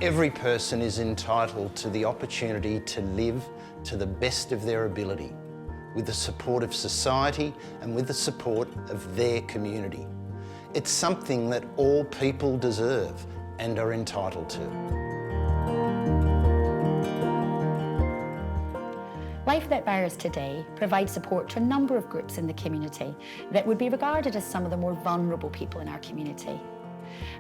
Every person is entitled to the opportunity to live to the best of their ability, with the support of society and with the support of their community. It's something that all people deserve and are entitled to. Life Without Barriers today provides support to a number of groups in the community that would be regarded as some of the more vulnerable people in our community.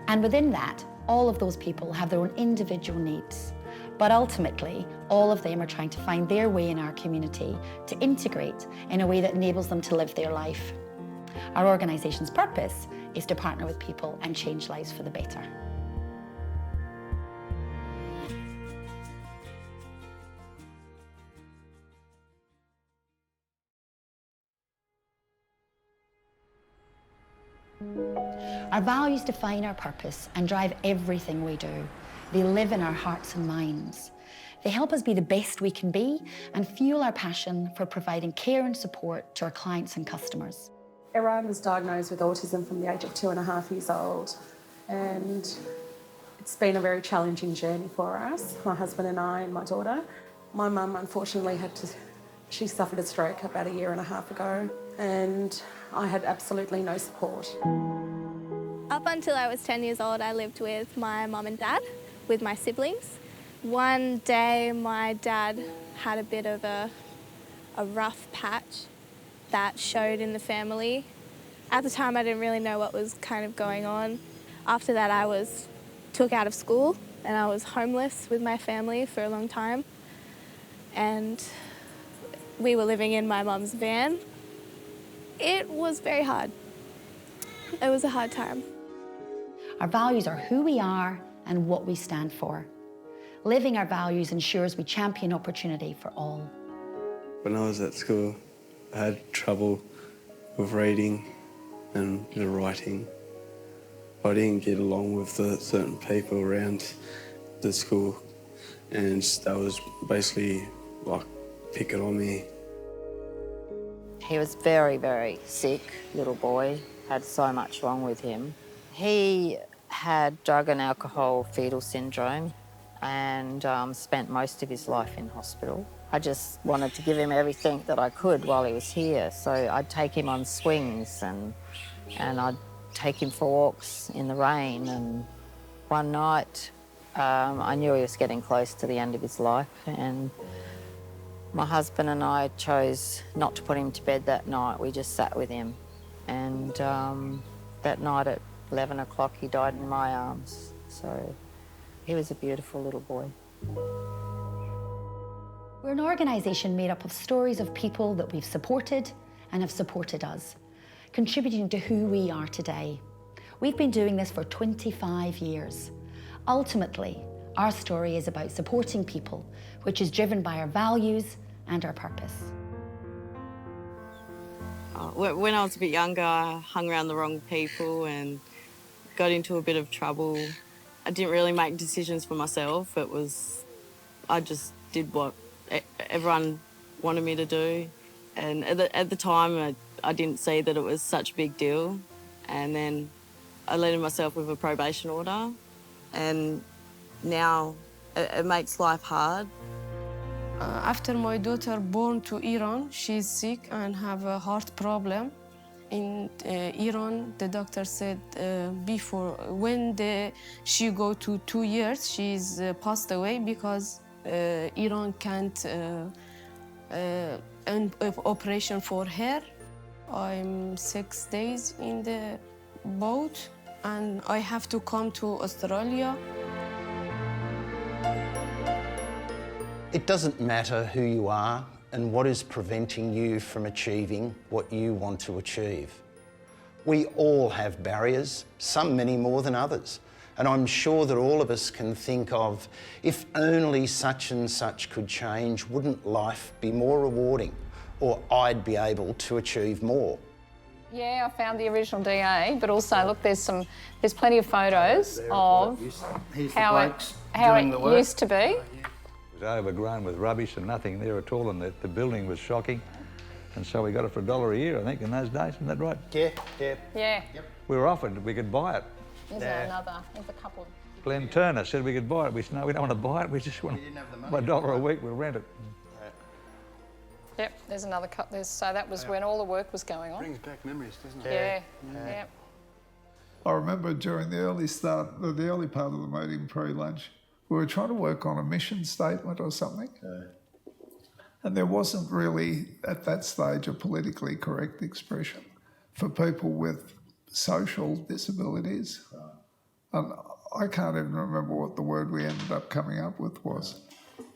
And within that, all of those people have their own individual needs. But ultimately, all of them are trying to find their way in our community to integrate in a way that enables them to live their life. Our organisation's purpose is to partner with people and change lives for the better. Our values define our purpose and drive everything we do. They live in our hearts and minds. They help us be the best we can be and fuel our passion for providing care and support to our clients and customers. Everyone was diagnosed with autism from the age of 2.5 years old, and it's been a very challenging journey for us, my husband and I and my daughter. My mum unfortunately she suffered a stroke about 1.5 years ago, and I had absolutely no support. Up until I was 10 years old, I lived with my mum and dad, with my siblings. One day, my dad had a bit of a rough patch that showed in the family. At the time, I didn't really know what was kind of going on. After that, I was took out of school and I was homeless with my family for a long time. And we were living in my mum's van. It was very hard. It was a hard time. Our values are who we are and what we stand for. Living our values ensures we champion opportunity for all. When I was at school, I had trouble with reading and writing. I didn't get along with the certain people around the school, and they was basically like picking on me. He was very, very sick, little boy, had so much wrong with him. He had drug and alcohol fetal syndrome and spent most of his life in hospital. I just wanted to give him everything that I could while he was here. So I'd take him on swings and I'd take him for walks in the rain. And one night, I knew he was getting close to the end of his life, and my husband and I chose not to put him to bed that night. We just sat with him. And that night at 11 o'clock, he died in my arms. So he was a beautiful little boy. We're an organisation made up of stories of people that we've supported and have supported us, contributing to who we are today. We've been doing this for 25 years. Ultimately, our story is about supporting people, which is driven by our values and our purpose. When I was a bit younger, I hung around the wrong people and got into a bit of trouble. I didn't really make decisions for myself. I just did what everyone wanted me to do. And at the time, I didn't see that it was such a big deal. And then I landed myself with a probation order. And now it makes life hard. After my daughter born to Iran, she's sick and have a heart problem. In Iran, the doctor said when she go to 2 years, she's passed away because Iran can't an operation for her. I'm 6 days in the boat and I have to come to Australia. It doesn't matter who you are and what is preventing you from achieving what you want to achieve. We all have barriers, some many more than others. And I'm sure that all of us can think of, if only such and such could change, wouldn't life be more rewarding? Or I'd be able to achieve more. Yeah, I found the original DA, but also, look, there's plenty of photos of how it used to be. It was overgrown with rubbish and nothing there at all, and the building was shocking. And so we got it for $1 a year, I think, in those days. Isn't that right? Yeah. Yeah. Yep. We were offered we could buy it. There's a couple. Glenn Turner said we could buy it. We said, no, we don't want to buy it. We just want $1 a week, we'll rent it. Yep, there's another cut. So that was when all the work was going on. Brings back memories, doesn't it? Yeah. I remember during the early part of the meeting, pre-lunch, we were trying to work on a mission statement or something. And there wasn't really, at that stage, a politically correct expression for people with social disabilities. And I can't even remember what the word we ended up coming up with was.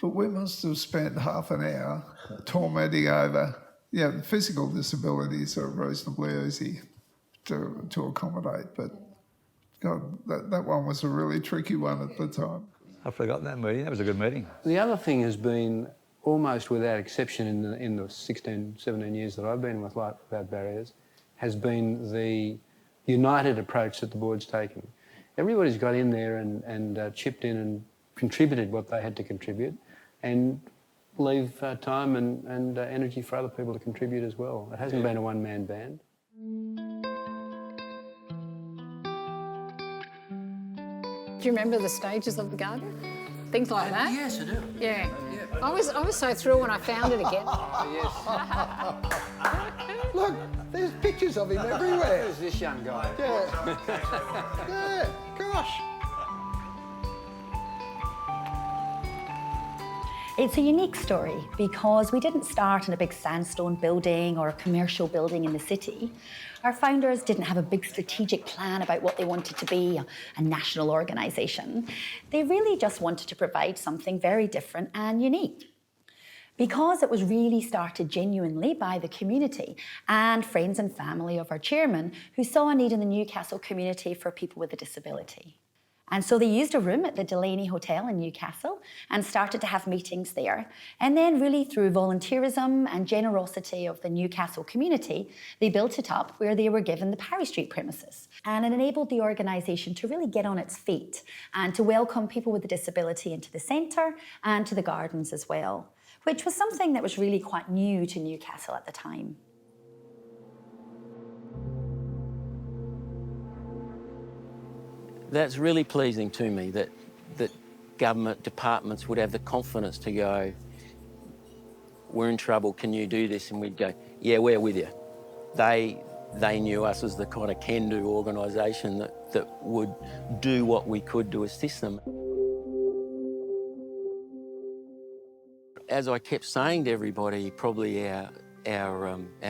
But we must have spent half an hour tormenting over, physical disabilities are reasonably easy to accommodate, but God, that one was a really tricky one at the time. I've forgotten that meeting. That was a good meeting. The other thing has been, almost without exception in the 16, 17 years that I've been with Life Without Barriers, has been the united approach that the board's taken. Everybody's got in there and chipped in and contributed what they had to contribute, and leave time and energy for other people to contribute as well. It hasn't been a one-man band. Do you remember the stages of the garden? Things like that? Yes, I do. Yeah. I was so thrilled when I found it again. Yes. Look, there's pictures of him everywhere. Who's this young guy? Yeah, gosh. It's a unique story because we didn't start in a big sandstone building or a commercial building in the city. Our founders didn't have a big strategic plan about what they wanted to be, a national organisation. They really just wanted to provide something very different and unique. Because it was really started genuinely by the community and friends and family of our chairman who saw a need in the Newcastle community for people with a disability. And so they used a room at the Delaney Hotel in Newcastle and started to have meetings there. And then really through volunteerism and generosity of the Newcastle community, they built it up where they were given the Parry Street premises. And it enabled the organisation to really get on its feet and to welcome people with a disability into the centre and to the gardens as well, which was something that was really quite new to Newcastle at the time. That's really pleasing to me that government departments would have the confidence to go, we're in trouble, can you do this? And we'd go, yeah, we're with you. They knew us as the kind of can-do organisation that would do what we could to assist them. As I kept saying to everybody, probably our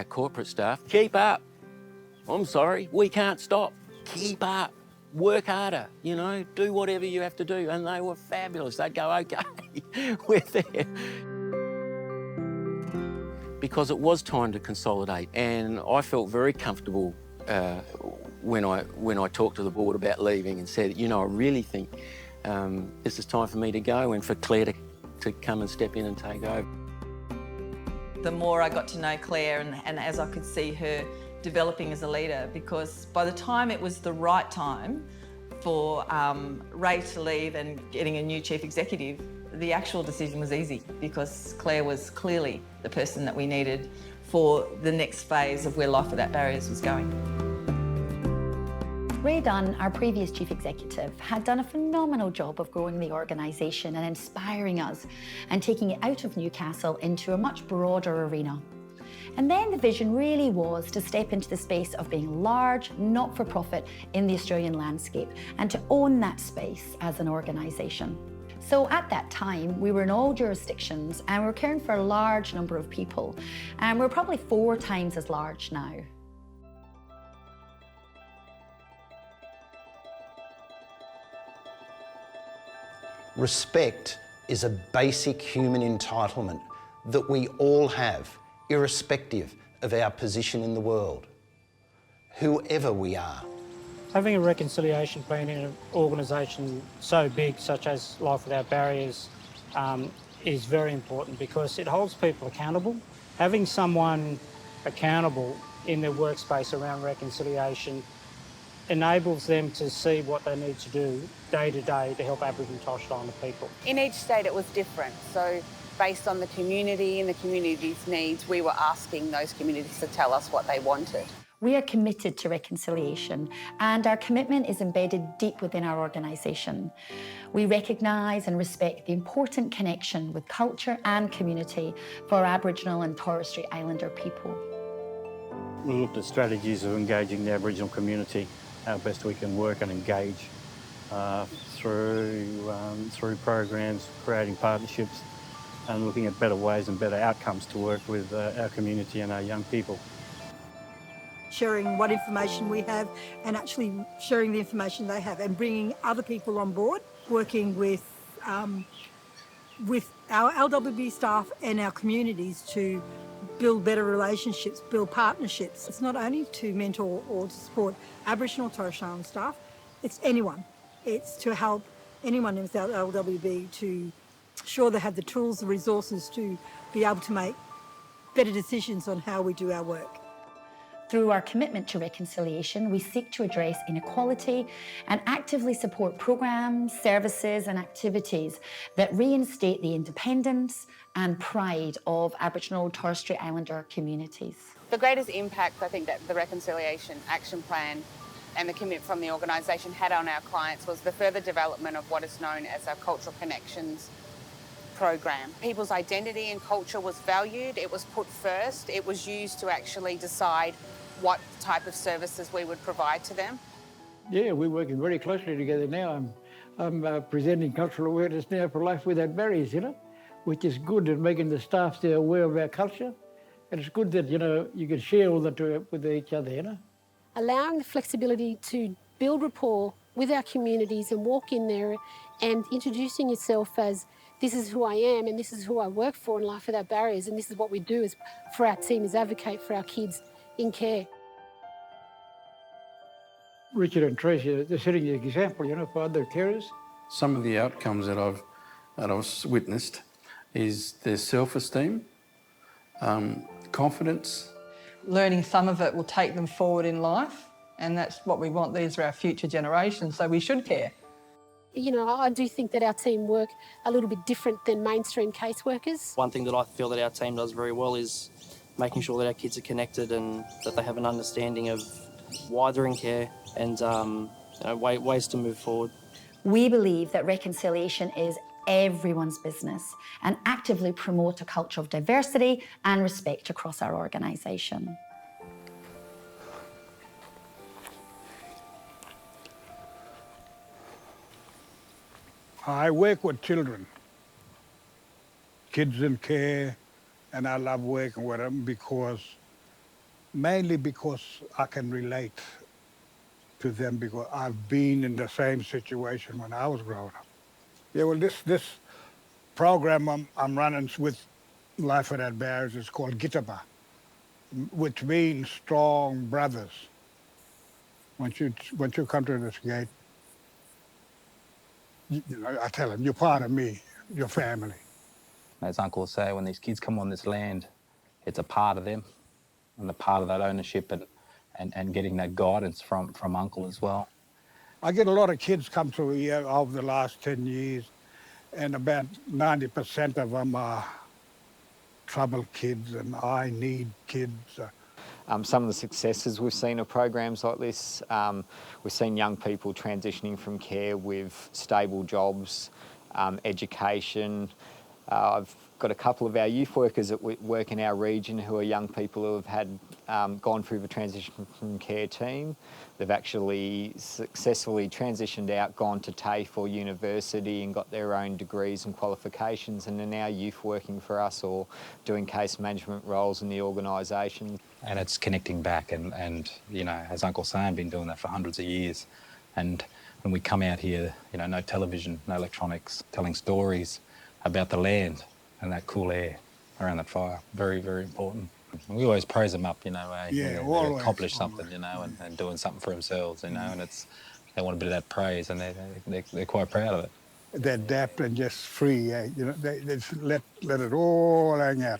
corporate staff, keep up. I'm sorry, we can't stop. Keep up. Work harder, do whatever you have to do. And they were fabulous. They'd go, okay, we're there. Because it was time to consolidate, and I felt very comfortable when I talked to the board about leaving and said, I really think this is time for me to go and for Claire to come and step in and take over. The more I got to know Claire and as I could see her developing as a leader, because by the time it was the right time for Ray to leave and getting a new chief executive, the actual decision was easy because Claire was clearly the person that we needed for the next phase of where Life Without Barriers was going. Ray Dunn, our previous chief executive, had done a phenomenal job of growing the organisation and inspiring us and taking it out of Newcastle into a much broader arena. And then the vision really was to step into the space of being large, not-for-profit in the Australian landscape and to own that space as an organisation. So at that time, we were in all jurisdictions and we were caring for a large number of people, and we're probably 4 times as large now. Respect is a basic human entitlement that we all have, irrespective of our position in the world, whoever we are. Having a reconciliation plan in an organisation so big, such as Life Without Barriers, is very important because it holds people accountable. Having someone accountable in their workspace around reconciliation enables them to see what they need to do day to day to help Aboriginal and Torres Strait Islander people. In each state it was different, so based on the community and the community's needs, we were asking those communities to tell us what they wanted. We are committed to reconciliation, and our commitment is embedded deep within our organisation. We recognise and respect the important connection with culture and community for Aboriginal and Torres Strait Islander people. We looked at strategies of engaging the Aboriginal community, how best we can work and engage through programs, creating partnerships and looking at better ways and better outcomes to work with our community and our young people. Sharing what information we have and actually sharing the information they have and bringing other people on board, working with our LWB staff and our communities to build better relationships, build partnerships. It's not only to mentor or to support Aboriginal and Torres Strait Islander staff, it's anyone. It's to help anyone in LWB to ensure they have the tools, the resources to be able to make better decisions on how we do our work. Through our commitment to reconciliation, we seek to address inequality and actively support programs, services and activities that reinstate the independence and pride of Aboriginal Torres Strait Islander communities. The greatest impact I think that the Reconciliation Action Plan and the commitment from the organisation had on our clients was the further development of what is known as our Cultural Connections program. People's identity and culture was valued, it was put first, it was used to actually decide what type of services we would provide to them. Yeah, we're working very closely together now. I'm presenting cultural awareness now for Life Without Barriers, which is good at making the staff there aware of our culture. And it's good that, you can share all that with each other, Allowing the flexibility to build rapport with our communities and walk in there and introducing yourself as, this is who I am and this is who I work for in Life Without Barriers, and this is what we do is for our team is advocate for our kids in care. Richard and Tracy, they're setting the example, for other carers. Some of the outcomes that I've witnessed is their self-esteem, confidence. Learning some of it will take them forward in life, and that's what we want. These are our future generations, so we should care. I do think that our team work a little bit different than mainstream caseworkers. One thing that I feel that our team does very well is making sure that our kids are connected and that they have an understanding of why they're in care and ways to move forward. We believe that reconciliation is everyone's business and actively promote a culture of diversity and respect across our organisation. I work with children, kids in care, and I love working with them mainly because I can relate to them because I've been in the same situation when I was growing up. Yeah, well, this program I'm running with Life Without Barriers is called Gitaba, which means strong brothers. Once you come to this gate, I tell them, you're part of me, your family. As Uncle will say, when these kids come on this land, it's a part of them and a part of that ownership and getting that guidance from Uncle as well. I get a lot of kids come through here over the last 10 years, and about 90% of them are troubled kids and I need kids. Some of the successes we've seen of programs like this, we've seen young people transitioning from care with stable jobs, education. I've got a couple of our youth workers that work in our region who are young people who have had gone through the transition from care team. They've actually successfully transitioned out, gone to TAFE or university and got their own degrees and qualifications, and are now youth working for us or doing case management roles in the organisation. And it's connecting back and as Uncle's saying, been doing that for hundreds of years. And when we come out here, no television, no electronics, telling stories about the land and that cool air around that fire. Very, very important. We always praise them up, they accomplish something, and doing something for themselves, and they want a bit of that praise, and they're quite proud of it. They're adapt and just free, they just let it all hang out.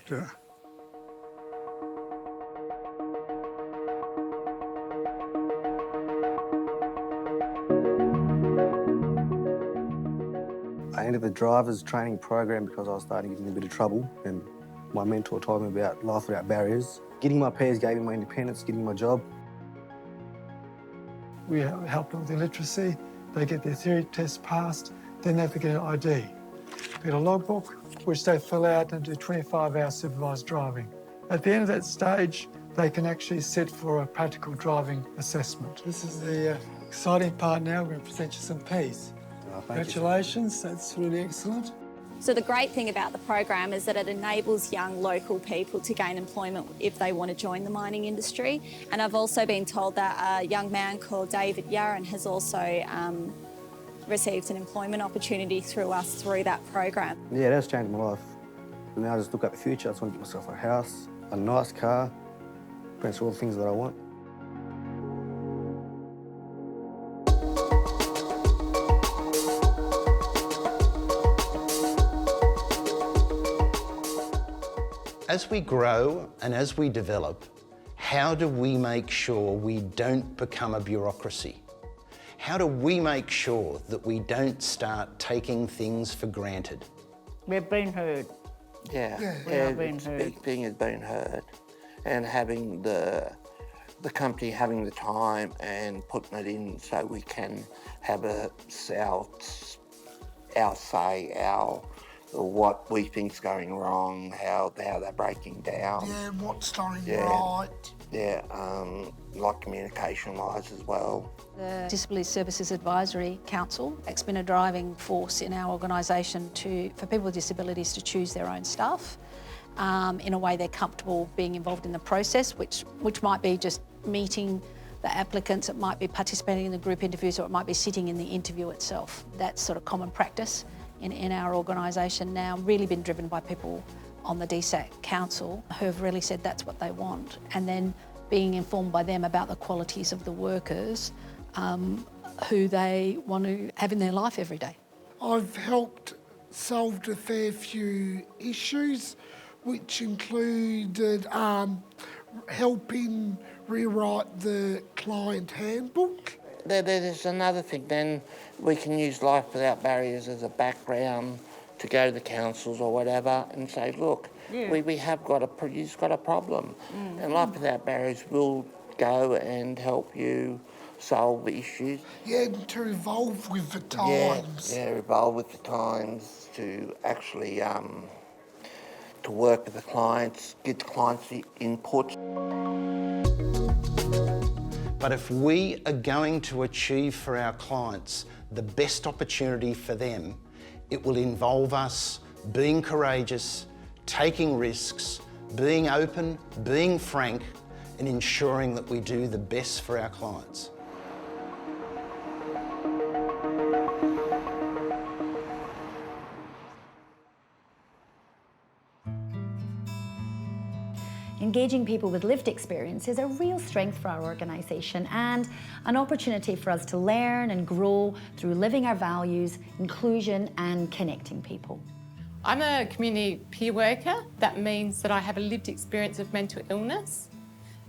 I entered the driver's training program because I was starting to get in a bit of trouble, and my mentor told me about Life Without Barriers. Getting my pairs gave me my independence, getting my job. We help them with their literacy, they get their theory tests passed, then they have to get an ID. They get a logbook, which they fill out and do 25-hour supervised driving. At the end of that stage, they can actually sit for a practical driving assessment. This is the exciting part now. We're going to present you some Ps. Congratulations, that's really excellent. So the great thing about the program is that it enables young local people to gain employment if they want to join the mining industry. And I've also been told that a young man called David Yaron has also received an employment opportunity through us through that program. Yeah, that's changed my life. And now I just look at the future. I just want to get myself a house, a nice car, pretty much all the things that I want. As we grow and as we develop, how do we make sure we don't become a bureaucracy? How do we make sure that we don't start taking things for granted? We've been heard. Yeah, We have been heard. big thing has been heard, and having the company having the time and putting it in so we can have our say, what we think's going wrong, how they're breaking down. Yeah, what's going Yeah. right. Yeah, like communication-wise as well. The Disability Services Advisory Council has been a driving force in our organisation for people with disabilities to choose their own staff in a way they're comfortable being involved in the process, which might be just meeting the applicants, it might be participating in the group interviews, or it might be sitting in the interview itself. That's sort of common practice in our organisation now, really been driven by people on the DSAC Council who have really said that's what they want, and then being informed by them about the qualities of the workers who they want to have in their life every day. I've helped solve a fair few issues, which included helping rewrite the client handbook. There's another thing then, we can use Life Without Barriers as a background to go to the councils or whatever and say, look, Yeah. we have got you've got a problem. And Life Without Barriers will go and help you solve the issues. Yeah, to evolve with the times. Yeah, evolve with the times, to actually to work with the clients, get the clients' input. But if we are going to achieve for our clients the best opportunity for them, it will involve us being courageous, taking risks, being open, being frank, and ensuring that we do the best for our clients. Engaging people with lived experience is a real strength for our organisation and an opportunity for us to learn and grow through living our values, inclusion and connecting people. I'm a community peer worker. That means that I have a lived experience of mental illness,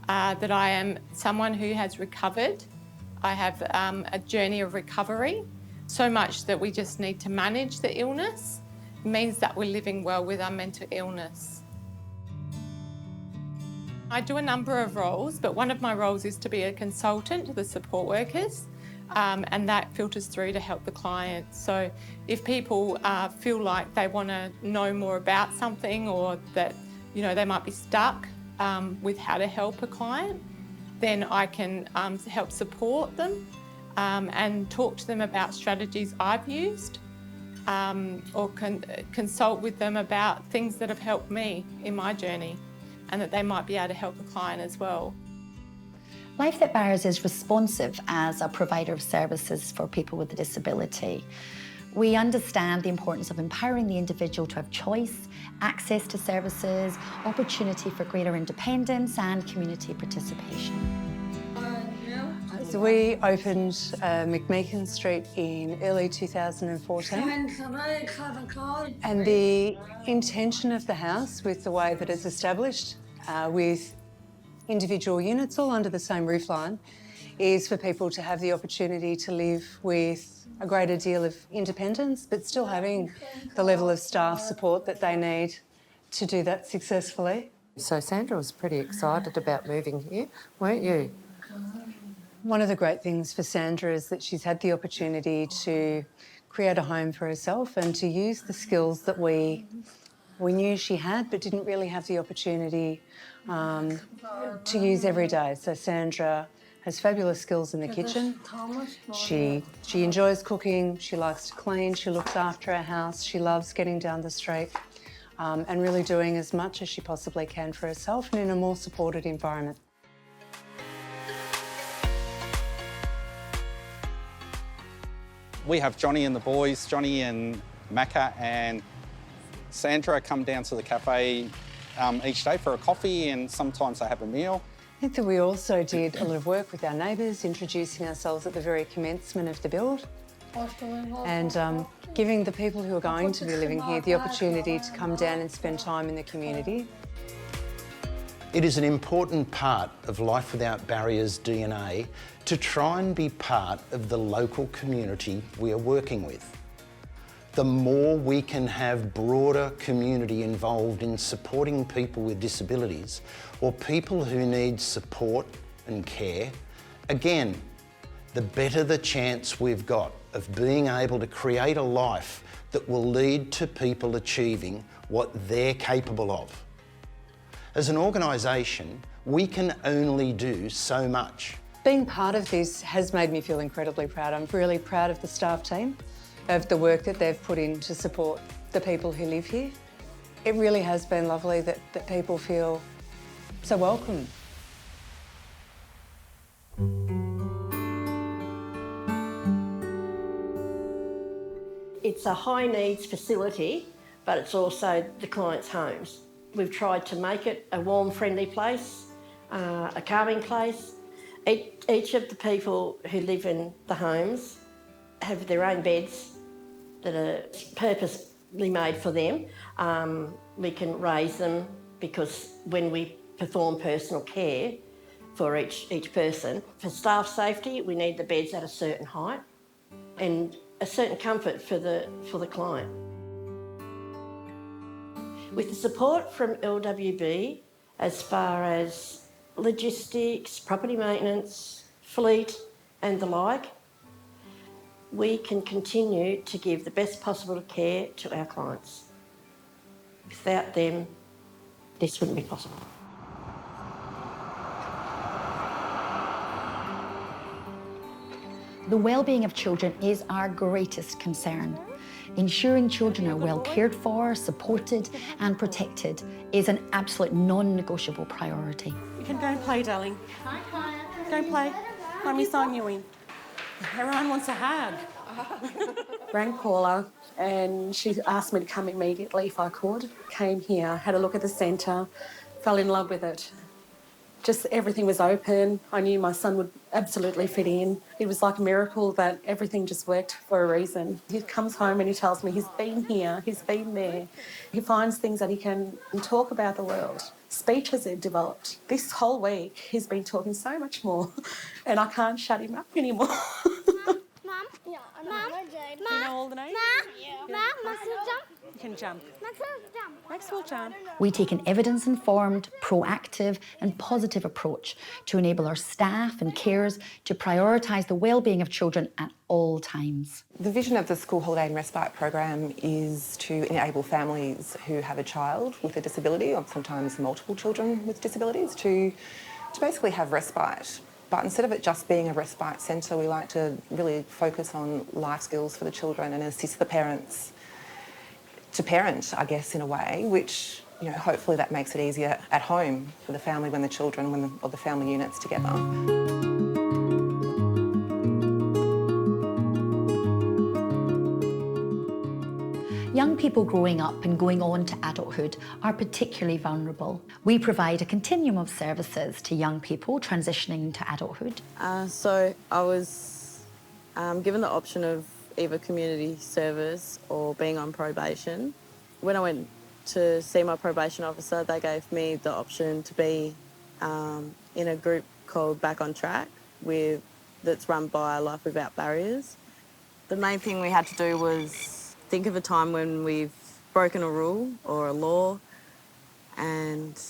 that I am someone who has recovered. I have a journey of recovery, so much that we just need to manage the illness. It means that we're living well with our mental illness. I do a number of roles, but one of my roles is to be a consultant to the support workers, and that filters through to help the clients. So if people feel like they want to know more about something, or that they might be stuck with how to help a client, then I can help support them and talk to them about strategies I've used, or consult with them about things that have helped me in my journey, and that they might be able to help a client as well. Life That Barriers is responsive as a provider of services for people with a disability. We understand the importance of empowering the individual to have choice, access to services, opportunity for greater independence and community participation. So we opened McMeekin Street in early 2014. And the intention of the house, with the way that it's established, with individual units all under the same roof line, is for people to have the opportunity to live with a greater deal of independence, but still having the level of staff support that they need to do that successfully. So Sandra was pretty excited about moving here, weren't you? One of the great things for Sandra is that she's had the opportunity to create a home for herself and to use the skills that we knew she had but didn't really have the opportunity to use every day. So Sandra has fabulous skills in the kitchen. She enjoys cooking, she likes to clean, she looks after her house, she loves getting down the street and really doing as much as she possibly can for herself and in a more supported environment. We have Johnny and the boys, Johnny and Macca and Sandra come down to the cafe each day for a coffee, and sometimes they have a meal. I think that we also did a lot of work with our neighbours, introducing ourselves at the very commencement of the build and giving the people who are going to be living here the opportunity to come down and spend time in the community. It is an important part of Life Without Barriers DNA to try and be part of the local community we are working with. The more we can have broader community involved in supporting people with disabilities or people who need support and care, again, the better the chance we've got of being able to create a life that will lead to people achieving what they're capable of. As an organisation, we can only do so much. Being part of this has made me feel incredibly proud. I'm really proud of the staff team, of the work that they've put in to support the people who live here. It really has been lovely that people feel so welcome. It's a high needs facility, but it's also the clients' homes. We've tried to make it a warm, friendly place, a calming place. Each of the people who live in the homes have their own beds that are purposely made for them. We can raise them because when we perform personal care for each person, for staff safety, we need the beds at a certain height and a certain comfort for the client. With the support from LWB, as far as logistics, property maintenance, fleet and the like, we can continue to give the best possible care to our clients. Without them, this wouldn't be possible. The well-being of children is our greatest concern. Ensuring children are well cared for, supported and protected is an absolute non-negotiable priority. You can go and play, darling. Go and play. Mummy's sign you in. Everyone wants a hug. Rang Paula and she asked me to come immediately if I could. Came here, had a look at the centre, fell in love with it. Just everything was open. I knew my son would absolutely fit in. It was like a miracle that everything just worked for a reason. He comes home and he tells me he's been here, he's been there. He finds things that he can talk about the world. Speech has developed. This whole week he's been talking so much more and I can't shut him up anymore. Mum? Yeah, Mum? Do you know all the names? Mum? Maxwell jump? You can jump. Maxwell jump. Maxwell jump. We take an evidence-informed, proactive and positive approach to enable our staff and carers to prioritise the well-being of children at all times. The vision of the School Holiday and Respite program is to enable families who have a child with a disability, or sometimes multiple children with disabilities, to basically have respite. But instead of it just being a respite centre, we like to really focus on life skills for the children and assist the parents to parent, I guess, in a way, which, you know, hopefully that makes it easier at home for the family when the children, or the family units together. Young people growing up and going on to adulthood are particularly vulnerable. We provide a continuum of services to young people transitioning to adulthood. So I was given the option of either community service or being on probation. When I went to see my probation officer, they gave me the option to be in a group called Back on Track that's run by Life Without Barriers. The main thing we had to do was think of a time when we've broken a rule or a law and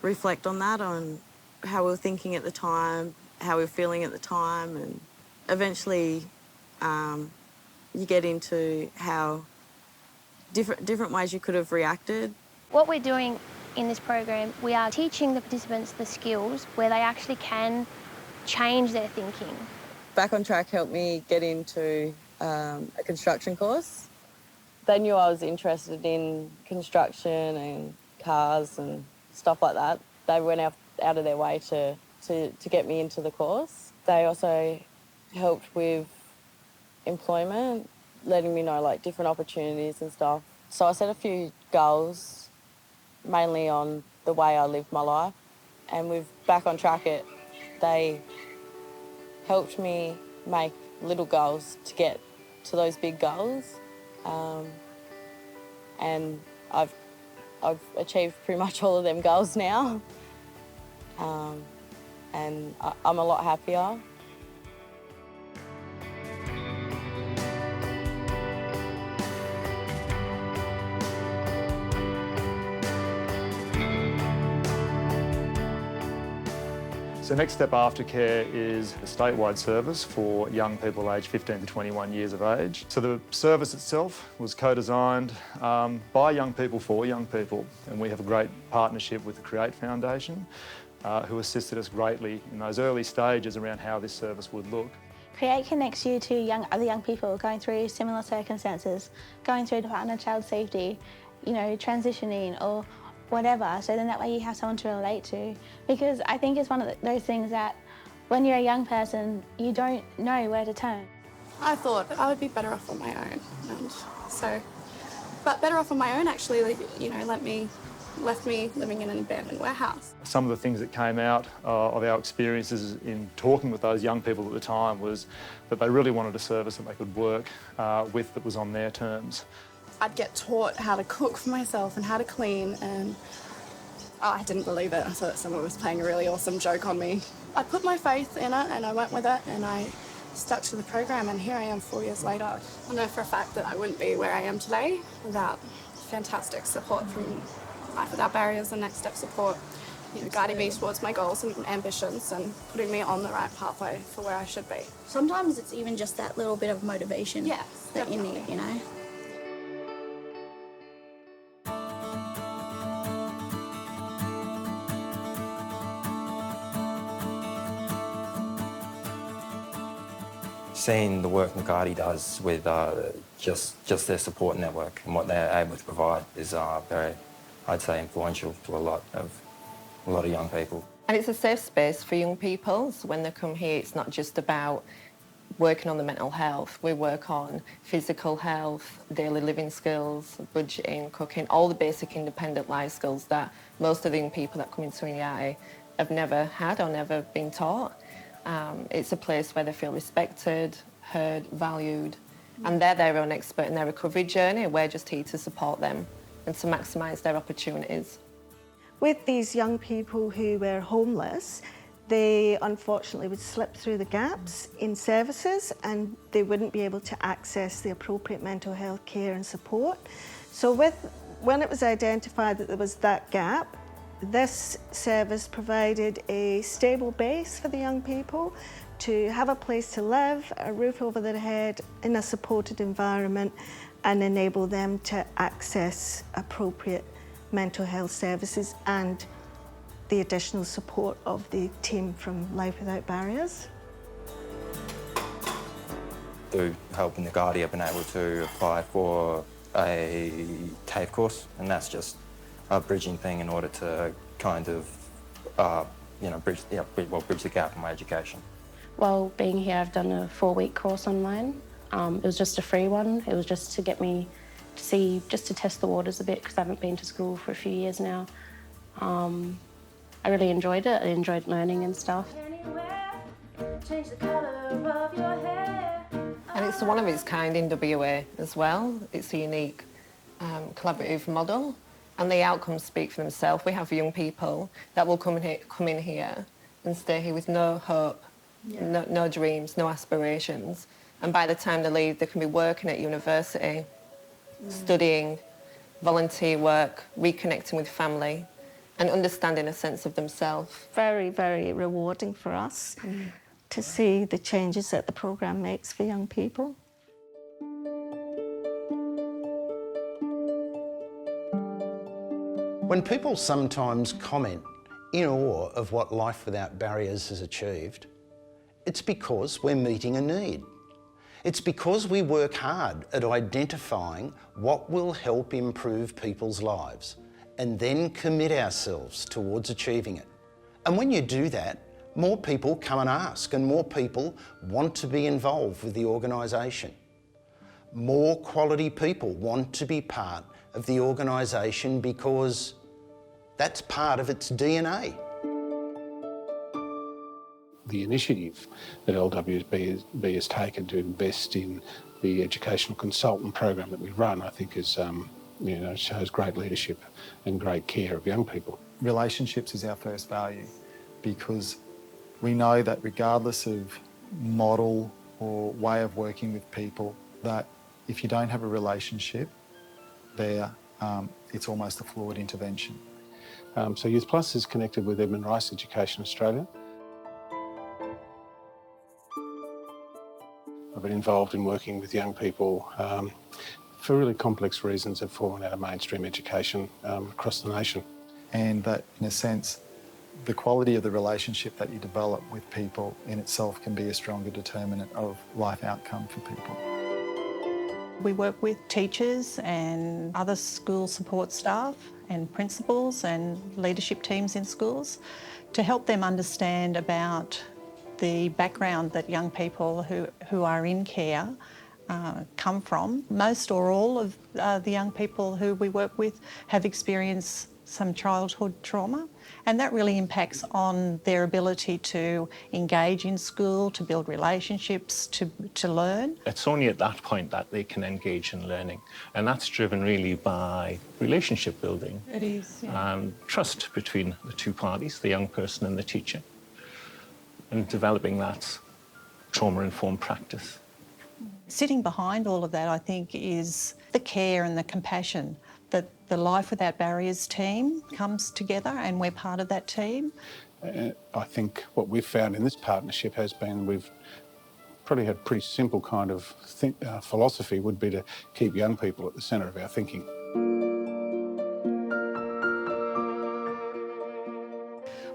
reflect on that, on how we were thinking at the time, how we were feeling at the time, and eventually you get into how different ways you could have reacted. What we're doing in this program, we are teaching the participants the skills where they actually can change their thinking. Back on Track helped me get into a construction course. They knew I was interested in construction and cars and stuff like that. They went out of their way to get me into the course. They also helped with employment, letting me know like different opportunities and stuff. So I set a few goals, mainly on the way I lived my life. And with Back on Track they helped me make little goals to get to those big goals. And I've achieved pretty much all of them goals now. And I'm a lot happier. So next step aftercare is a statewide service for young people aged 15 to 21 years of age. So the service itself was co-designed by young people for young people, and we have a great partnership with the Create Foundation, who assisted us greatly in those early stages around how this service would look. Create connects you to other young people going through similar circumstances, going through Department of Child Safety, you know, transitioning or whatever, so then that way you have someone to relate to. Because I think it's one of those things that when you're a young person, you don't know where to turn. I thought I would be better off on my own, but better off on my own actually, left me living in an abandoned warehouse. Some of the things that came out of our experiences in talking with those young people at the time was that they really wanted a service that they could work with that was on their terms. I'd get taught how to cook for myself and how to clean, and I didn't believe it. I thought someone was playing a really awesome joke on me. I put my faith in it and I went with it and I stuck to the program, and here I am 4 years later. I know for a fact that I wouldn't be where I am today without fantastic support from Life Without Barriers and Next Step support, guiding me towards my goals and ambitions and putting me on the right pathway for where I should be. Sometimes it's even just that little bit of motivation that you need, you know. Seeing the work McCarty does with just their support network and what they're able to provide is very, I'd say, influential to a lot of young people. And it's a safe space for young people. So when they come here, it's not just about working on the mental health. We work on physical health, daily living skills, budgeting, cooking, all the basic independent life skills that most of the young people that come into EI have never had or never been taught. It's a place where they feel respected, heard, valued, and they're their own expert in their recovery journey. We're just here to support them and to maximise their opportunities. With these young people who were homeless, they unfortunately would slip through the gaps in services and they wouldn't be able to access the appropriate mental health care and support. So when it was identified that there was that gap, this service provided a stable base for the young people to have a place to live, a roof over their head, in a supported environment, and enable them to access appropriate mental health services and the additional support of the team from Life Without Barriers. Through helping the Guardi, I've been able to apply for a TAFE course, and that's just a bridging thing in order to kind of, bridge the gap in my education. While being here, I've done a 4-week course online. It was just a free one. It was just to get me to see, just to test the waters a bit, because I haven't been to school for a few years now. I really enjoyed it. I enjoyed learning and stuff. And it's one of its kind in WA as well. It's a unique collaborative model, and the outcomes speak for themselves. We have young people that will come in here and stay here with no hope, no dreams, no aspirations. And by the time they leave, they can be working at university, studying, volunteer work, reconnecting with family, and understanding a sense of themselves. Very, very rewarding for us to see the changes that the programme makes for young people. When people sometimes comment in awe of what Life Without Barriers has achieved, it's because we're meeting a need. It's because we work hard at identifying what will help improve people's lives and then commit ourselves towards achieving it. And when you do that, more people come and ask, and more people want to be involved with the organisation. More quality people want to be part of the organisation because that's part of its DNA. The initiative that LWB has taken to invest in the educational consultant program that we run, I think is, shows great leadership and great care of young people. Relationships is our first value, because we know that regardless of model or way of working with people, that if you don't have a relationship there, it's almost a flawed intervention. So Youth Plus is connected with Edmund Rice Education Australia. I've been involved in working with young people for really complex reasons have fallen out of mainstream education across the nation. And that, in a sense, the quality of the relationship that you develop with people in itself can be a stronger determinant of life outcome for people. We work with teachers and other school support staff and principals and leadership teams in schools to help them understand about the background that young people who are in care come from. Most or all of the young people who we work with have experienced some childhood trauma, and that really impacts on their ability to engage in school, to build relationships, to learn. It's only at that point that they can engage in learning, and that's driven really by relationship building. It is, yeah. And trust between the two parties, the young person and the teacher, and developing that trauma-informed practice. Sitting behind all of that, I think, is the care and the compassion that the Life Without Barriers team comes together, and we're part of that team. I think what we've found in this partnership has been we've probably had a pretty simple kind of philosophy would be to keep young people at the centre of our thinking.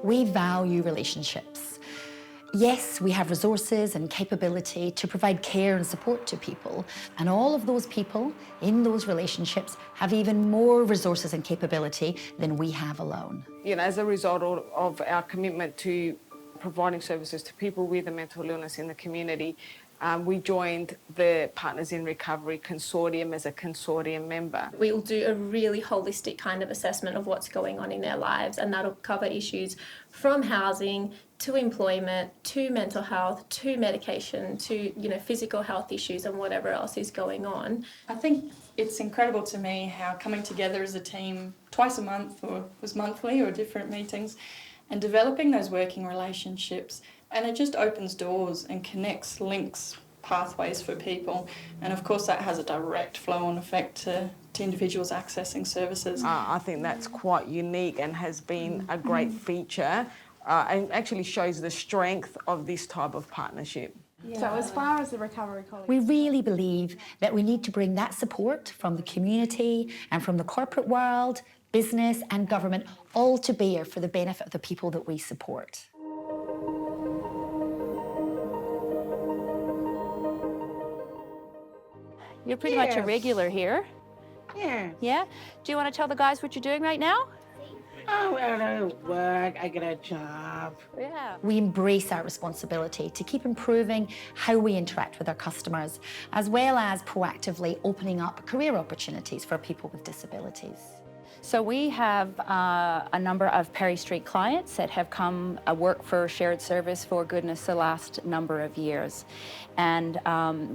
We value relationships. Yes, we have resources and capability to provide care and support to people, and all of those people in those relationships have even more resources and capability than we have alone. As a result of our commitment to providing services to people with a mental illness in the community, we joined the Partners in Recovery Consortium as a consortium member. We'll do a really holistic kind of assessment of what's going on in their lives, and that'll cover issues from housing to employment, to mental health, to medication, to physical health issues and whatever else is going on. I think it's incredible to me how coming together as a team twice a month, or was monthly, or different meetings, and developing those working relationships, and it just opens doors and connects, links, pathways for people, and of course that has a direct flow-on effect to individuals accessing services. I think that's quite unique and has been a great feature, and actually shows the strength of this type of partnership. Yeah. So as far as the recovery college... We really believe that we need to bring that support from the community and from the corporate world, business and government, all to bear for the benefit of the people that we support. You're pretty much a regular here. Yeah. Yeah? Do you want to tell the guys what you're doing right now? Oh, well, I work, I get a job. Yeah. We embrace our responsibility to keep improving how we interact with our customers, as well as proactively opening up career opportunities for people with disabilities. So we have a number of Perry Street clients that have come work for shared service for goodness the last number of years. And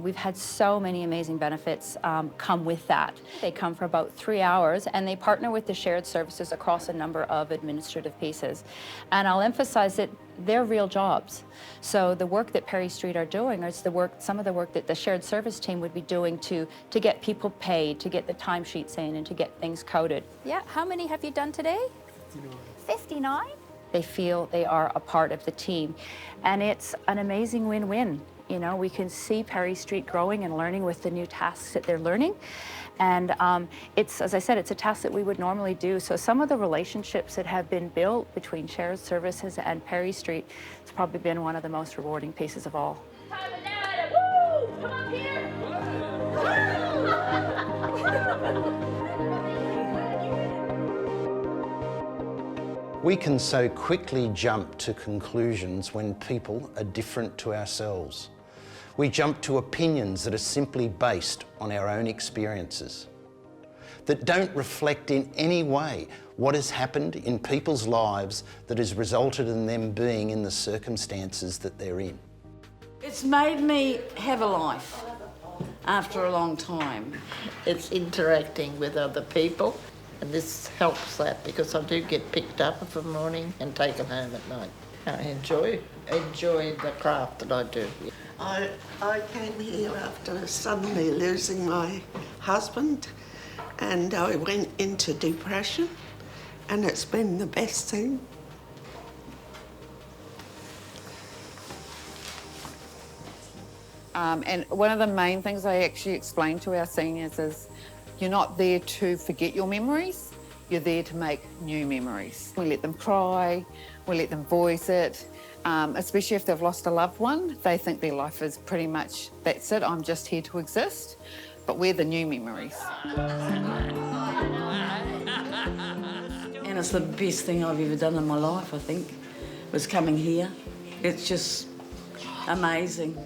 we've had so many amazing benefits come with that. They come for about 3 hours and they partner with the shared services across a number of administrative pieces. And I'll emphasize that they're real jobs. So the work that Perry Street are doing is some of the work that the shared service team would be doing to get people paid, to get the timesheets in and to get things coded. Yeah, how many have you done today? 59, they feel they are a part of the team. And it's an amazing win-win. You know, we can see Perry Street growing and learning with the new tasks that they're learning. And it's, as I said, it's a task that we would normally do. So some of the relationships that have been built between shared services and Perry Street, it's probably been one of the most rewarding pieces of all. Woo! Come up here! We can so quickly jump to conclusions when people are different to ourselves. We jump to opinions that are simply based on our own experiences, that don't reflect in any way what has happened in people's lives that has resulted in them being in the circumstances that they're in. It's made me have a life after a long time. It's interacting with other people, and this helps that because I do get picked up of a morning and taken home at night. I enjoy the craft that I do. I came here after suddenly losing my husband, and I went into depression, and it's been the best thing. And one of the main things I actually explain to our seniors is you're not there to forget your memories, you're there to make new memories. We let them cry, we let them voice it, especially if they've lost a loved one. They think their life is pretty much, that's it, I'm just here to exist, but we're the new memories. And it's the best thing I've ever done in my life, I think, was coming here. It's just amazing.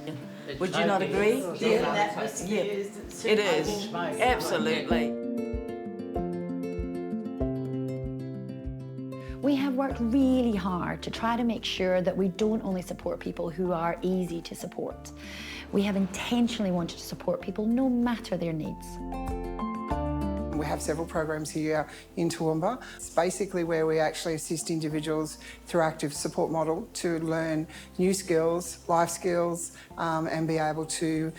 Would you not agree? Yeah, it is. Absolutely. We have worked really hard to try to make sure that we don't only support people who are easy to support. We have intentionally wanted to support people no matter their needs. We have several programs here in Toowoomba. It's basically where we actually assist individuals through active support model to learn new skills, life skills, and be able to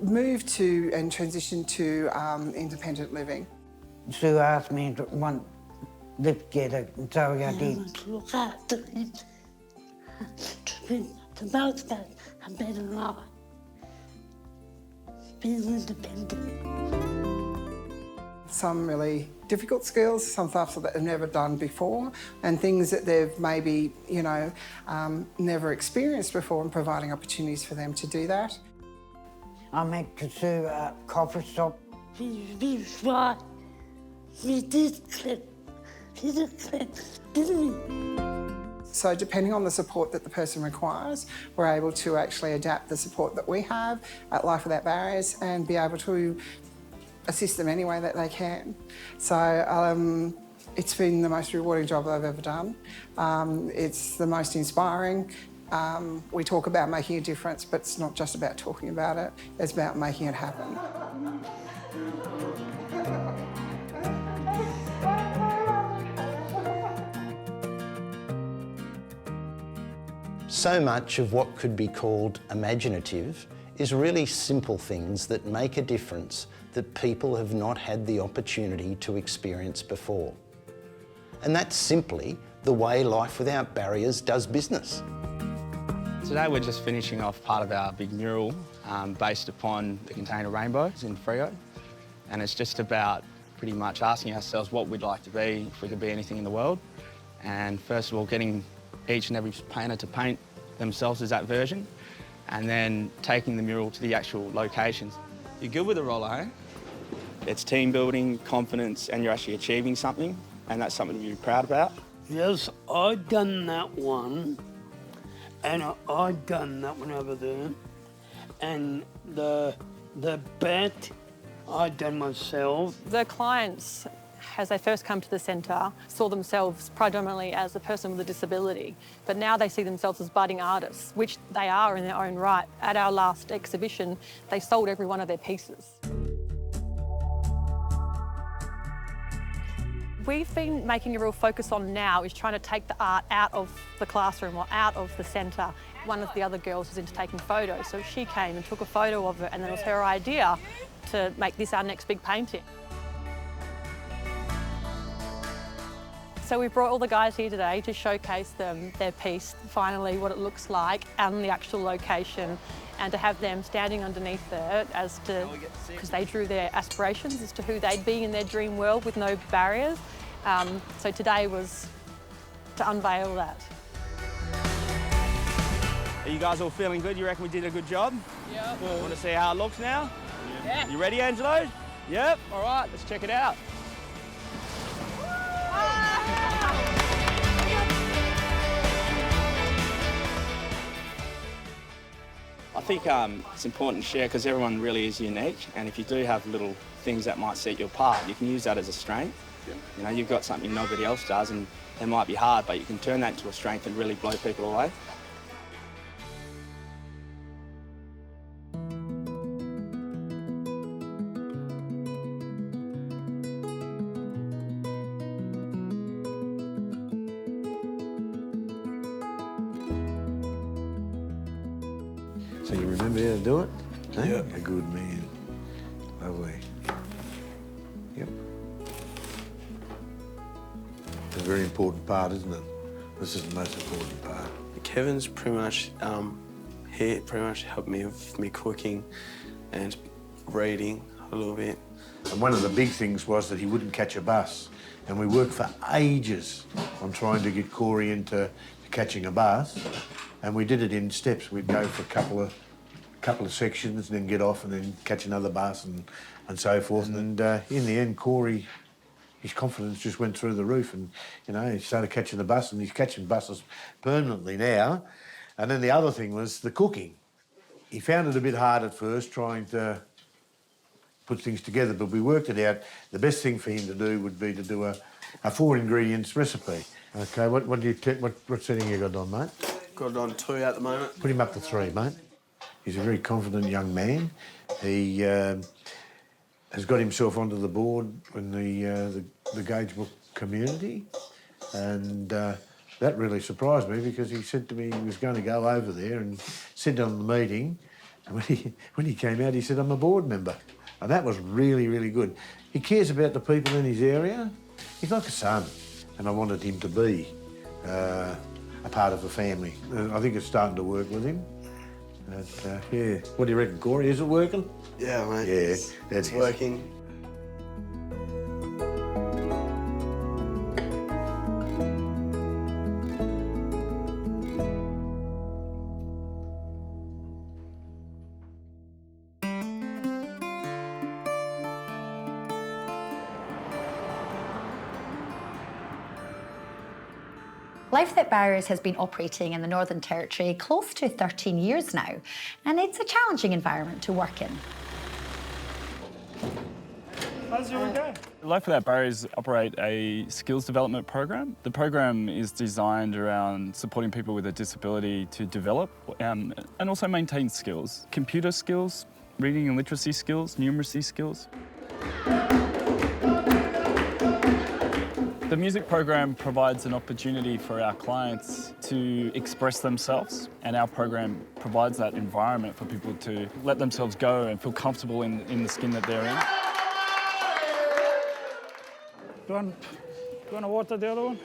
move to and transition to independent living. Sue asked me to want lift getter, and so I did. Look after it. To be the most a better life. Being independent. Some really difficult skills, some stuff that they've never done before, and things that they've maybe, you know, never experienced before, and providing opportunities for them to do that. I make to Sue a coffee shop. He's right. He did clip. He did clip, didn't he? So depending on the support that the person requires, we're able to actually adapt the support that we have at Life Without Barriers and be able to assist them any way that they can. So it's been the most rewarding job I've ever done. It's the most inspiring. We talk about making a difference, but it's not just about talking about it, it's about making it happen. So much of what could be called imaginative is really simple things that make a difference that people have not had the opportunity to experience before. And that's simply the way Life Without Barriers does business. Today we're just finishing off part of our big mural based upon the container rainbows in Freo. And it's just about pretty much asking ourselves what we'd like to be if we could be anything in the world. And first of all, getting each and every painter to paint themselves as that version, and then taking the mural to the actual locations. You're good with a roller, eh? It's team building, confidence, and you're actually achieving something, and that's something you're proud about. Yes, I done that one, and I done that one over there, and the bat I done myself. The clients, as they first come to the centre, saw themselves predominantly as a person with a disability, but now they see themselves as budding artists, which they are in their own right. At our last exhibition, they sold every one of their pieces. We've been making a real focus on now is trying to take the art out of the classroom or out of the centre. One of the other girls was into taking photos, so she came and took a photo of it, and then it was her idea to make this our next big painting. So we've brought all the guys here today to showcase them their piece, finally what it looks like and the actual location, and to have them standing underneath it as to, because they drew their aspirations as to who they'd be in their dream world with no barriers. So today was to unveil that. Are you guys all feeling good? You reckon we did a good job? Yep. Want to see how it looks now? Yeah. You ready, Angelo? Yep. All right, let's check it out. I think it's important to share because everyone really is unique, and if you do have little things that might set you apart, you can use that as a strength. Yeah. You know, you've got something nobody else does, and it might be hard, but you can turn that into a strength and really blow people away. So you remember how to do it? Huh? Yeah. A good man. Lovely. Yep. It's a very important part, isn't it? This is the most important part. Kevin's pretty much, he pretty much helped me with me cooking and reading a little bit. And one of the big things was that he wouldn't catch a bus. And we worked for ages on trying to get Corey into catching a bus. And we did it in steps. We'd go for a couple of sections and then get off and then catch another bus and so forth. And in the end, Corey, his confidence just went through the roof, and you know, he started catching the bus, and he's catching buses permanently now. And then the other thing was the cooking. He found it a bit hard at first trying to put things together, but we worked it out. The best thing for him to do would be to do a 4 ingredients recipe. Okay, what setting you got on, mate? Got it on 2 at the moment. Put him up to 3, mate. He's a very confident young man. He has got himself onto the board in the Gage Book community, and that really surprised me because he said to me he was going to go over there and sit down in the meeting, and when he came out he said, I'm a board member, and that was really, really good. He cares about the people in his area. He's like a son, and I wanted him to be a part of the family. I think it's starting to work with him. But, yeah. What do you reckon, Corey? Is it working? Yeah, mate. Yeah, it's working. Life Without Barriers has been operating in the Northern Territory close to 13 years now, and it's a challenging environment to work in. How's your day? Life Without Barriers operate a skills development program. The program is designed around supporting people with a disability to develop and also maintain skills. Computer skills, reading and literacy skills, numeracy skills. The music program provides an opportunity for our clients to express themselves, and our program provides that environment for people to let themselves go and feel comfortable in the skin that they're in. Do you want to water the other one?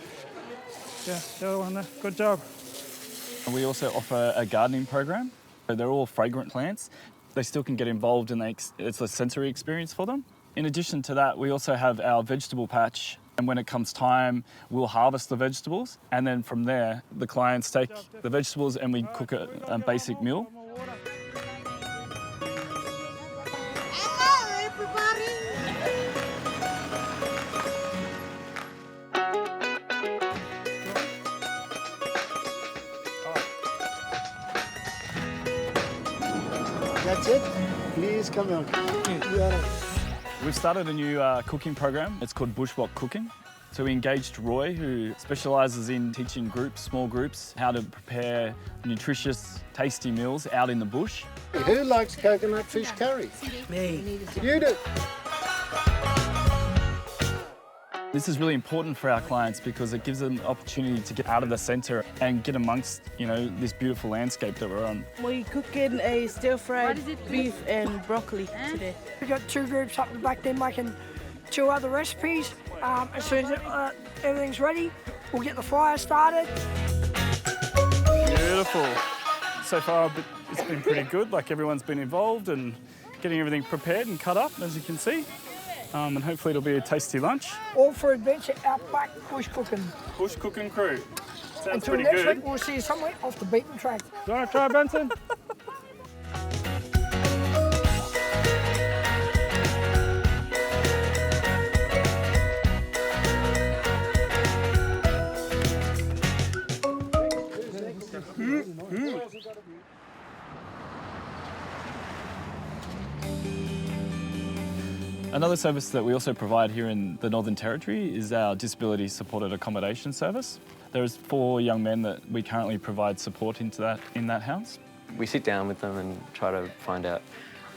Yeah, the other one there. Good job. We also offer a gardening program. They're all fragrant plants. They still can get involved and it's a sensory experience for them. In addition to that, we also have our vegetable patch. And when it comes time, we'll harvest the vegetables. And then from there, the clients take the vegetables and we cook a basic meal. Hello, everybody. That's it. Please come on. We've started a new cooking program. It's called Bushwalk Cooking. So we engaged Roy, who specialises in teaching small groups, how to prepare nutritious, tasty meals out in the bush. Who likes coconut fish curry? Me. You do. This is really important for our clients because it gives them an opportunity to get out of the centre and get amongst, this beautiful landscape that we're on. We're cooking a stir-fried beef and broccoli today. We've got 2 groups up the back there making 2 other recipes. As soon as everything's ready, we'll get the fire started. Beautiful. So far, it's been pretty good. Like, everyone's been involved and getting everything prepared and cut up, as you can see. And hopefully it'll be a tasty lunch. All for adventure, outback, bush cooking. Bush cooking crew. Sounds Until pretty next good. week, we'll see you somewhere off the beaten track. Do you want to try, Benson? Another service that we also provide here in the Northern Territory is our disability supported accommodation service. There's 4 young men that we currently provide support in that house. We sit down with them and try to find out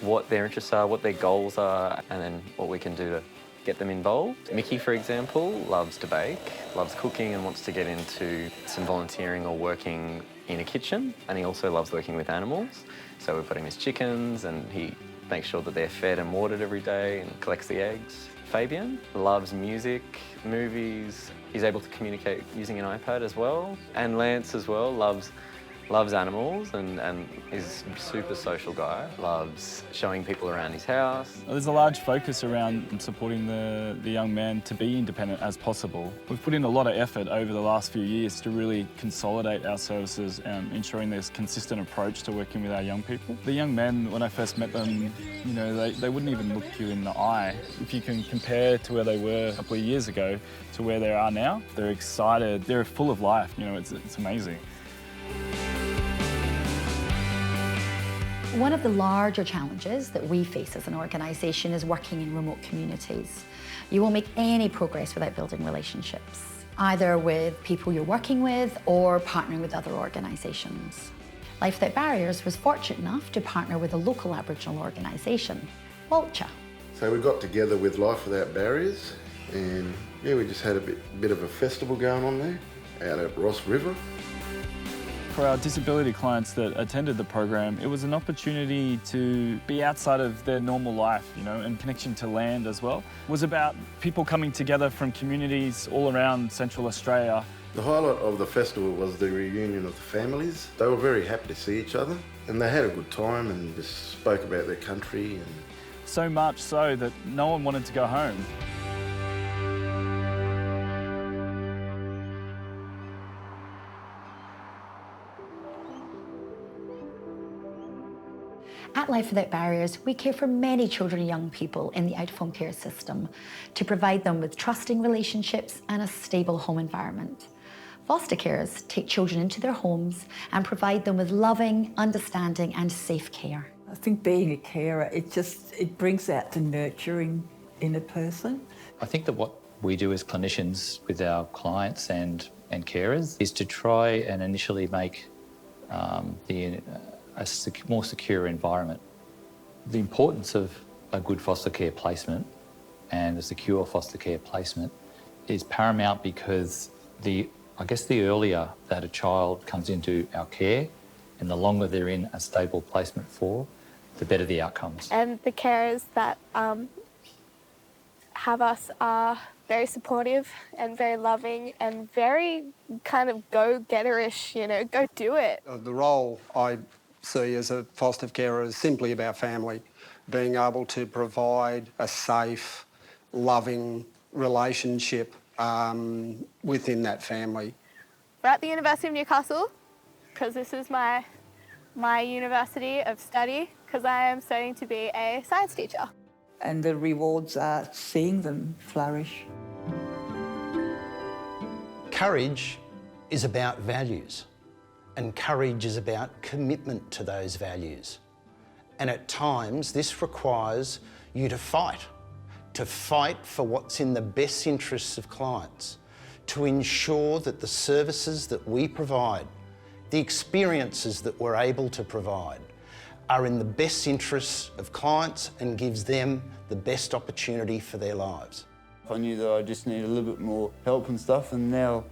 what their interests are, what their goals are, and then what we can do to get them involved. Mickey, for example, loves to bake, loves cooking and wants to get into some volunteering or working in a kitchen, and he also loves working with animals. So we put him his chickens and he makes sure that they're fed and watered every day and collects the eggs. Fabian loves music, movies. He's able to communicate using an iPad as well. And Lance as well loves animals and is a super social guy. Loves showing people around his house. There's a large focus around supporting the young man to be independent as possible. We've put in a lot of effort over the last few years to really consolidate our services and ensuring there's consistent approach to working with our young people. The young men, when I first met them, you know, they wouldn't even look you in the eye. If you can compare to where they were a couple of years ago to where they are now, they're excited, they're full of life, you know, it's amazing. One of the larger challenges that we face as an organisation is working in remote communities. You won't make any progress without building relationships, either with people you're working with or partnering with other organisations. Life Without Barriers was fortunate enough to partner with a local Aboriginal organisation, Walcha. So we got together with Life Without Barriers and yeah, we just had a bit of a festival going on there out at Ross River. For our disability clients that attended the program, it was an opportunity to be outside of their normal life, you know, and connection to land as well. It was about people coming together from communities all around Central Australia. The highlight of the festival was the reunion of the families. They were very happy to see each other and they had a good time and just spoke about their country. And so much so that no one wanted to go home. At Life Without Barriers, we care for many children and young people in the out-of-home care system to provide them with trusting relationships and a stable home environment. Foster carers take children into their homes and provide them with loving, understanding and safe care. I think being a carer, it brings out the nurturing in a person. I think that what we do as clinicians with our clients and carers is to try and initially make a more secure environment. The importance of a good foster care placement and a secure foster care placement is paramount because I guess the earlier that a child comes into our care and the longer they're in a stable placement for, the better the outcomes. And the carers that have us are very supportive and very loving and very kind of go-getterish, you know, go do it. The role I see as a foster carer is simply about family, being able to provide a safe, loving relationship within that family. We're at the University of Newcastle because this is my university of study because I am studying to be a science teacher. And the rewards are seeing them flourish. Courage is about values. And courage is about commitment to those values. And at times, this requires you to fight for what's in the best interests of clients, to ensure that the services that we provide, the experiences that we're able to provide, are in the best interests of clients and gives them the best opportunity for their lives. I knew that I just needed a little bit more help and stuff, and now,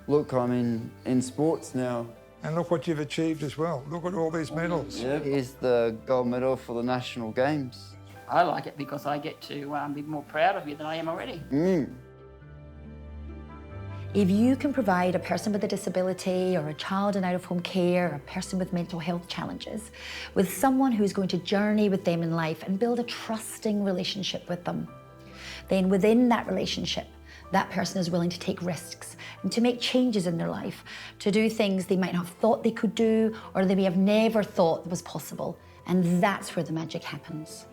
look, I'm in sports now. And look what you've achieved as well. Look at all these medals. Yeah, here's the gold medal for the National Games. I like it because I get to be more proud of you than I am already. If you can provide a person with a disability or a child in out-of-home care, or a person with mental health challenges, with someone who's going to journey with them in life and build a trusting relationship with them, then within that relationship, that person is willing to take risks and to make changes in their life, to do things they might not have thought they could do or they may have never thought was possible. And that's where the magic happens.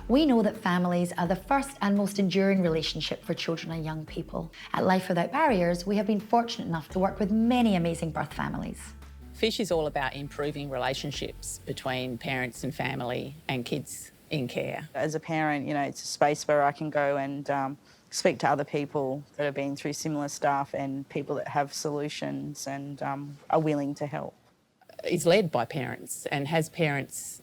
We know that families are the first and most enduring relationship for children and young people. At Life Without Barriers, we have been fortunate enough to work with many amazing birth families. FISH is all about improving relationships between parents and family and kids in care. As a parent, it's a space where I can go and speak to other people that have been through similar stuff and people that have solutions and are willing to help. It's led by parents and has parents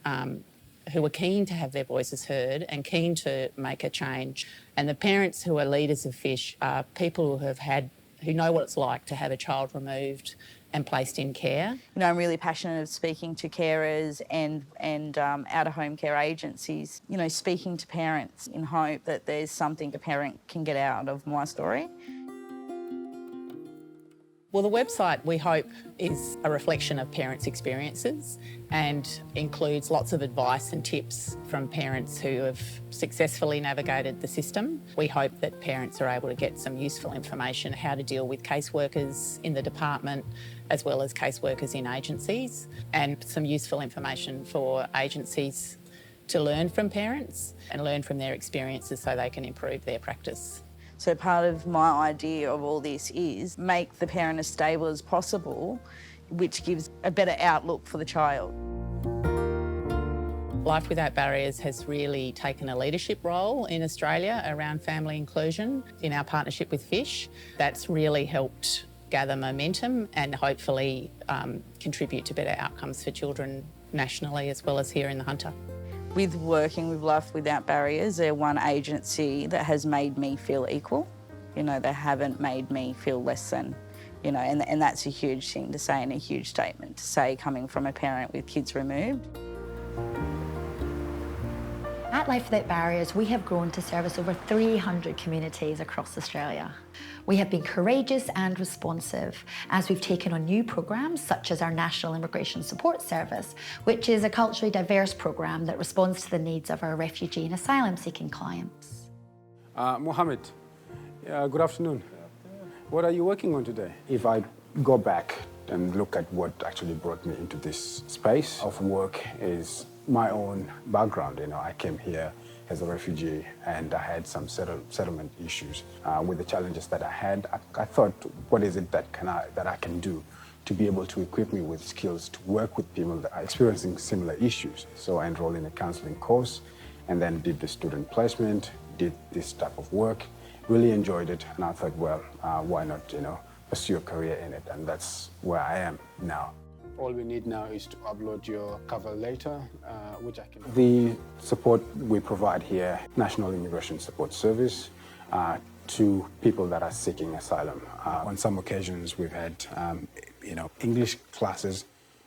who are keen to have their voices heard and keen to make a change. And the parents who are leaders of FISH are people who know what it's like to have a child removed and placed in care. I'm really passionate of speaking to carers and out-of-home care agencies, speaking to parents in hope that there's something a parent can get out of my story. Well, the website, we hope, is a reflection of parents' experiences and includes lots of advice and tips from parents who have successfully navigated the system. We hope that parents are able to get some useful information how to deal with caseworkers in the department as well as caseworkers in agencies, and some useful information for agencies to learn from parents and learn from their experiences so they can improve their practice. So part of my idea of all this is make the parent as stable as possible, which gives a better outlook for the child. Life Without Barriers has really taken a leadership role in Australia around family inclusion in our partnership with FISH. That's really helped gather momentum and hopefully contribute to better outcomes for children nationally as well as here in the Hunter. With working with Life Without Barriers, they're one agency that has made me feel equal. They haven't made me feel less than, and that's a huge thing to say and a huge statement to say coming from a parent with kids removed. At Life Without Barriers, we have grown to service over 300 communities across Australia. We have been courageous and responsive as we've taken on new programmes such as our National Immigration Support Service, which is a culturally diverse programme that responds to the needs of our refugee and asylum-seeking clients. Mohammed, good afternoon. What are you working on today? If I go back and look at what actually brought me into this space of work is my own background. I came here as a refugee and I had some settlement issues. With the challenges that I had, I thought, what is it that I can do to be able to equip me with skills to work with people that are experiencing similar issues? So I enrolled in a counseling course and then did the student placement, did this type of work, really enjoyed it, and I thought, well, why not, pursue a career in it? And that's where I am now. All we need now is to upload your cover letter, which I can... The support we provide here, National Immigration Support Service, to people that are seeking asylum. On some occasions, we've had, English classes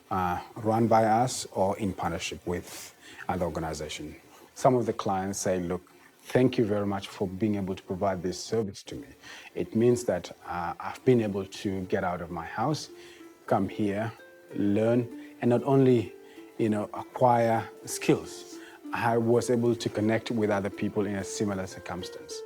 run by us or in partnership with other organizations. Some of the clients say, look, thank you very much for being able to provide this service to me. It means that I've been able to get out of my house, come here, learn, and not only, acquire skills. I was able to connect with other people in a similar circumstance.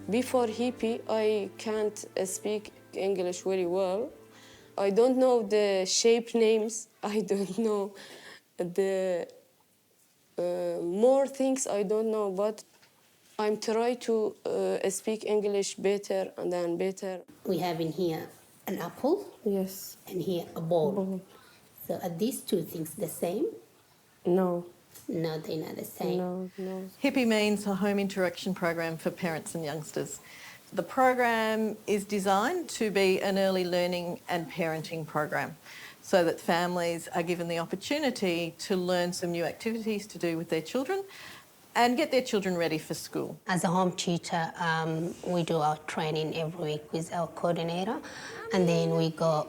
Before hippie, I can't speak English very well. I don't know the shape names. I don't know the more things I don't know, but I'm trying to speak English better and then better. We have in here an apple. Yes. And here a ball. So are these two things the same? No. No, they're not the same. No. HIPPY means a Home Interaction Program for Parents and Youngsters. The program is designed to be an early learning and parenting program so that families are given the opportunity to learn some new activities to do with their children and get their children ready for school. As a home tutor, we do our training every week with our coordinator, and then we go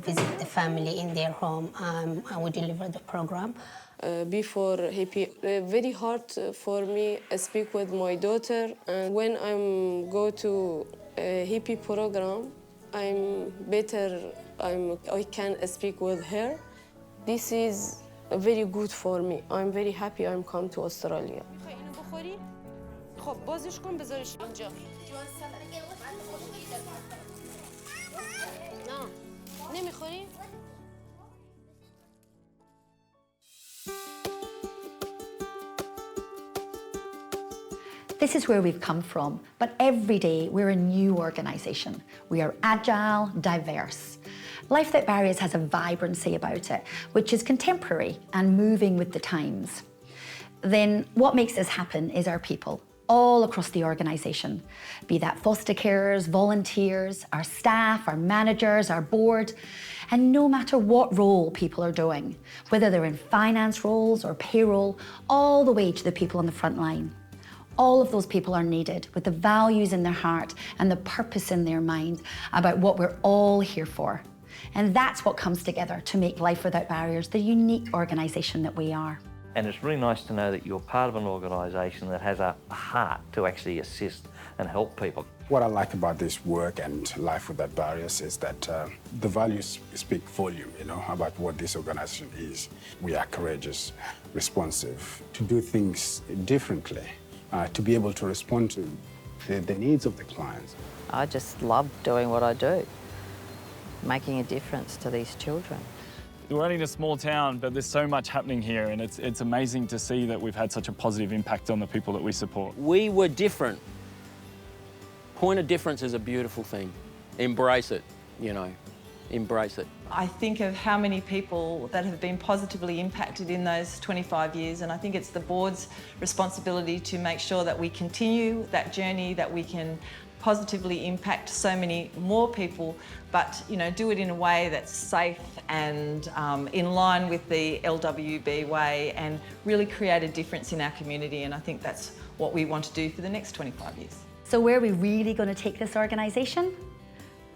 visit the family in their home and we deliver the program. Before hippie, very hard for me to speak with my daughter, and when I'm go to a hippie program, I'm better. I can speak with her. This is very good for me. I'm very happy I'm come to Australia. This is where we've come from, but every day we're a new organisation. We are agile, diverse. Life Without Barriers has a vibrancy about it, which is contemporary and moving with the times. Then what makes this happen is our people, all across the organisation, be that foster carers, volunteers, our staff, our managers, our board, and no matter what role people are doing, whether they're in finance roles or payroll, all the way to the people on the front line. All of those people are needed with the values in their heart and the purpose in their mind about what we're all here for. And that's what comes together to make Life Without Barriers the unique organisation that we are. And it's really nice to know that you're part of an organisation that has a heart to actually assist and help people. What I like about this work and Life Without Barriers is that the values speak volume, about what this organisation is. We are courageous, responsive, to do things differently, to be able to respond to the needs of the clients. I just love doing what I do, making a difference to these children. We're only in a small town, but there's so much happening here, and it's amazing to see that we've had such a positive impact on the people that we support. We were different. Point of difference is a beautiful thing. Embrace it, embrace it. I think of how many people that have been positively impacted in those 25 years, and I think it's the board's responsibility to make sure that we continue that journey, that we can positively impact so many more people, but do it in a way that's safe and in line with the LWB way, and really create a difference in our community. And I think that's what we want to do for the next 25 years. So where are we really going to take this organisation?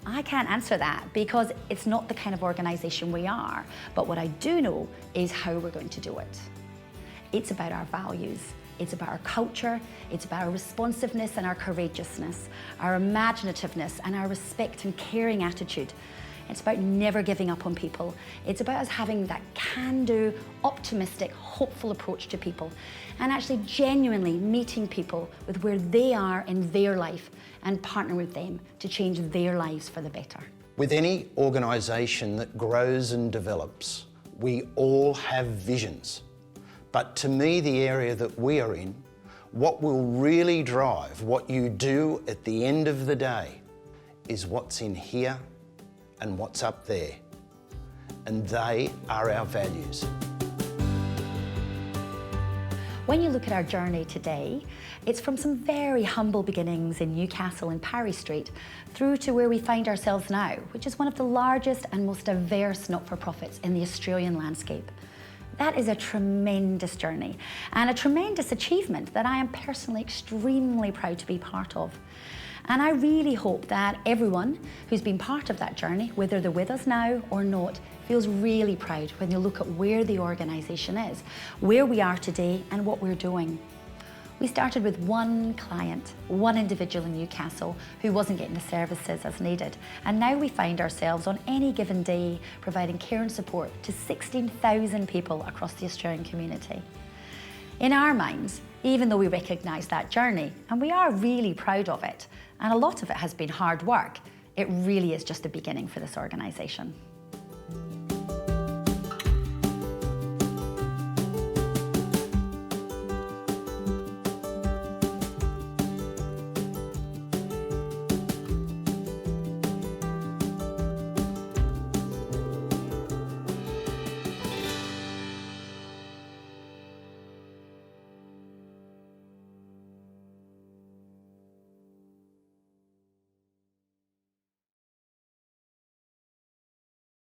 I can't answer that because it's not the kind of organisation we are. But what I do know is how we're going to do it. It's about our values. It's about our culture. It's about our responsiveness and our courageousness, our imaginativeness and our respect and caring attitude. It's about never giving up on people. It's about us having that can-do, optimistic, hopeful approach to people and actually genuinely meeting people with where they are in their life and partner with them to change their lives for the better. With any organisation that grows and develops, we all have visions. But to me, the area that we are in, what will really drive what you do at the end of the day is what's in here and what's up there. And they are our values. When you look at our journey today, it's from some very humble beginnings in Newcastle and Parry Street through to where we find ourselves now, which is one of the largest and most diverse not-for-profits in the Australian landscape. That is a tremendous journey and a tremendous achievement that I am personally extremely proud to be part of. And I really hope that everyone who's been part of that journey, whether they're with us now or not, feels really proud when they look at where the organisation is, where we are today and what we're doing. We started with one client, one individual in Newcastle who wasn't getting the services as needed. And now we find ourselves on any given day providing care and support to 16,000 people across the Australian community. In our minds, even though we recognise that journey, and we are really proud of it, and a lot of it has been hard work, it really is just the beginning for this organisation.